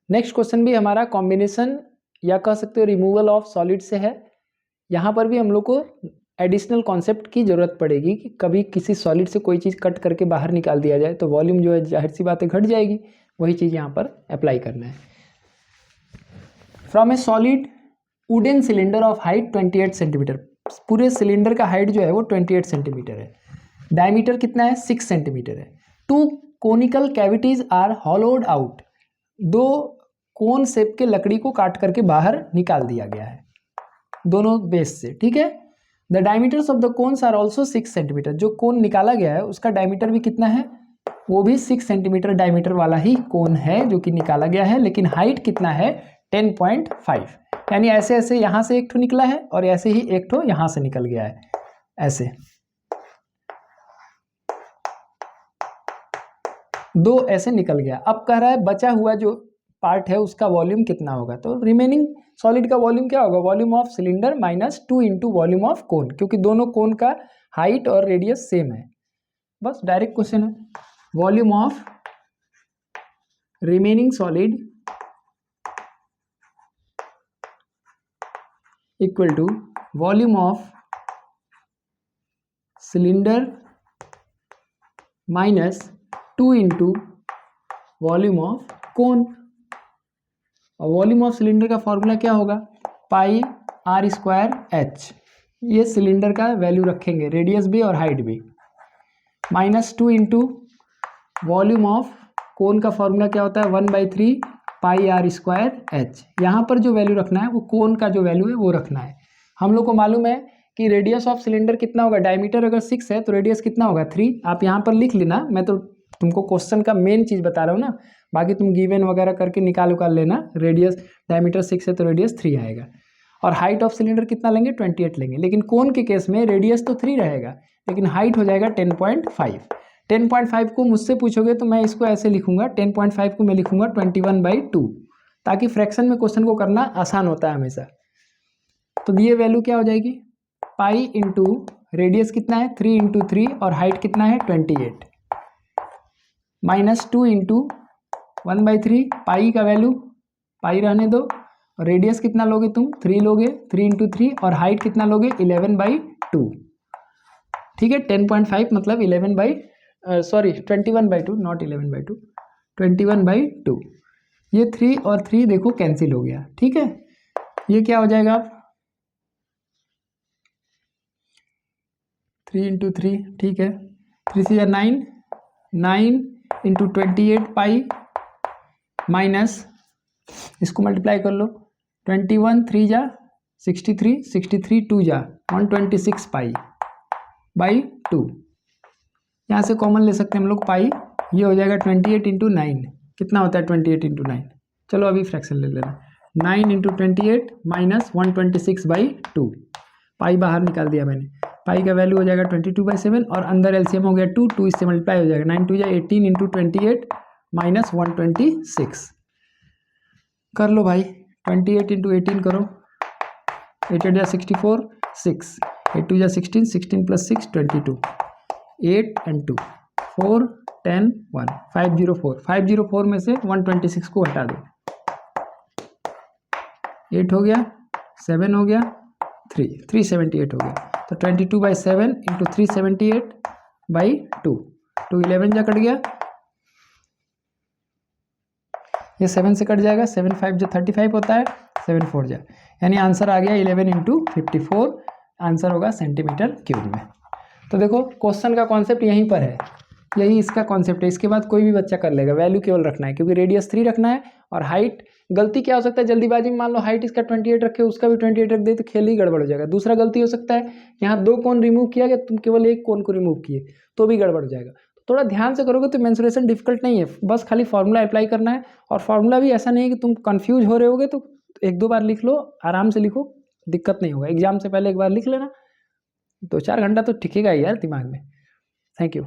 Next question भी हमारा combination या कह सकते हो रिमूवल ऑफ सॉलिड से है। यहाँ पर भी हम लोग को एडिशनल कॉन्सेप्ट की ज़रूरत पड़ेगी कि कभी किसी सॉलिड से कोई चीज़ कट करके बाहर निकाल दिया जाए तो वॉल्यूम जो है जाहिर सी बात है घट जाएगी, वही चीज़ यहाँ पर अप्लाई करना है। From A solid wooden cylinder of height 28 centimetre, पूरे सिलेंडर का हाइट जो है वो 28 सेंटीमीटर है, डायमीटर कितना है 6 सेंटीमीटर है। 2 conical cavities are hollowed out, 2 cone shape के लकड़ी को काट करके बाहर निकाल दिया गया है दोनों बेस से, ठीक है। The diameters of the cones are also 6 centimetre, जो कोन निकाला गया है उसका डायमीटर भी कितना है, वो भी 6 सेंटीमीटर डायमीटर वाला ही कोन है जो कि निकाला गया है, लेकिन हाइट कितना है 10.5, यानी ऐसे ऐसे यहाँ से एक ठो निकला है और ऐसे ही एक ठो यहाँ से निकल गया है, ऐसे 2 ऐसे निकल गया। अब कह रहा है बचा हुआ जो पार्ट है उसका वॉल्यूम कितना होगा, तो रिमेनिंग सॉलिड का वॉल्यूम क्या होगा, volume of cylinder minus 2 into volume of कोन, क्योंकि दोनों कोन का हाइट और रेडियस सेम है। बस डायरेक्ट क्वेश्चन है, volume of remaining solid equal to volume of cylinder minus 2 into volume of cone. और वॉल्यूम ऑफ सिलेंडर का फॉर्मूला क्या होगा, पाई आर स्क्वायर एच, ये सिलेंडर का वैल्यू रखेंगे, रेडियस भी और हाइट भी, minus 2 into volume of cone का फॉर्मूला क्या होता है 1/3 पाई आर स्क्वायर एच। यहाँ पर जो वैल्यू रखना है वो कोन का जो वैल्यू है वो रखना है। हम लोग को मालूम है कि रेडियस ऑफ सिलेंडर कितना होगा, डायमीटर अगर 6 है तो रेडियस कितना होगा 3। आप यहाँ पर लिख लेना, मैं तो तुमको क्वेश्चन का मेन चीज़ बता रहा हूँ ना, बाकी तुम गिवन वगैरह करके निकाल लेना। रेडियस डायमीटर 6 है तो रेडियस 3 आएगा, और हाइट ऑफ सिलेंडर कितना लेंगे 28 लेंगे, लेकिन कोन के केस में रेडियस तो 3 रहेगा लेकिन हाइट हो जाएगा 10.5। 10.5 को मुझसे पूछोगे तो मैं इसको ऐसे लिखूंगा, 10.5 को मैं लिखूंगा 21/2, ताकि फ्रैक्शन में क्वेश्चन को करना आसान होता है हमेशा। तो ये वैल्यू क्या हो जाएगी, पाई इंटू रेडियस कितना है 3 इंटू 3 और हाइट कितना है 28, माइनस 2 इंटू 1/3, पाई का वैल्यू पाई रहने दो, और रेडियस कितना लोगे तुम 3 लोगे, 3 इंटू 3 और हाइट कितना लोगे 11/2, ठीक है। 10.5 मतलब 21/2 नॉट 11/2, 21/2। ये 3 और 3 देखो कैंसिल हो गया, ठीक है। ये क्या हो जाएगा, 3 इंटू 3, ठीक है, 3 से 9, 9 इंटू 28 पाई, माइनस इसको मल्टीप्लाई कर लो, 21 3 जा 63, 63 2 जा 126 पाई बाई 2, यहाँ से कॉमन ले सकते हैं हम लोग पाई, ये हो जाएगा 28 इंटू 9, कितना होता है 28 इंटू 9, चलो अभी फ्रैक्शन ले लेना, 9 इंटू 28 माइनस 126/2, पाई बाहर निकाल दिया मैंने, पाई का वैल्यू हो जाएगा 22/7 और अंदर एलसीएम हो गया 2, 2 इससे मल्टीप्लाई हो जाएगा, 9 2 जा 18 इंटू 28 माइनस 126, कर लो भाई, 28 इंटू 18 करो, 8 8 जा 64, 6 8 2 जा 16, 16 प्लस 6 22, 8 and 2 4 10 1 504, 504 में से 126 को हटा दो, 8 हो गया, 7 हो गया, 378 हो गया, तो 22/7 इंटू 378/2, 2 11 जा कट गया, ये 7 से कट जाएगा, 7 5 जो 35 होता है, 7 4 जा, यानी आंसर आ गया 11 इंटू 54, आंसर होगा सेंटीमीटर क्यूब में। तो देखो क्वेश्चन का कॉन्सेप्ट यहीं पर है, यही इसका कॉन्सेप्ट है, इसके बाद कोई भी बच्चा कर लेगा, वैल्यू केवल रखना है, क्योंकि रेडियस 3 रखना है और हाइट, गलती क्या हो सकता है जल्दीबाजी में, मान लो हाइट इसका 28 रखे उसका भी 28 रख दे तो खेल ही गड़बड़ हो जाएगा। दूसरा गलती हो सकता है यहाँ 2 कोन रिमूव किया गया, तुम केवल एक कोन को रिमूव किए तो भी गड़बड़ हो जाएगा। थोड़ा ध्यान से करोगे तो मेंसुरेशन डिफिकल्ट नहीं है, बस खाली फॉर्मूला अप्लाई करना है, और फॉर्मूला भी ऐसा नहीं है कि तुम कंफ्यूज हो रहे होगे तो 1-2 बार लिख लो, आराम से लिखो, दिक्कत नहीं होगा। एग्जाम से पहले एक बार लिख लेना, 2-4 घंटा तो टिकेगा ही यार दिमाग में। Thank you.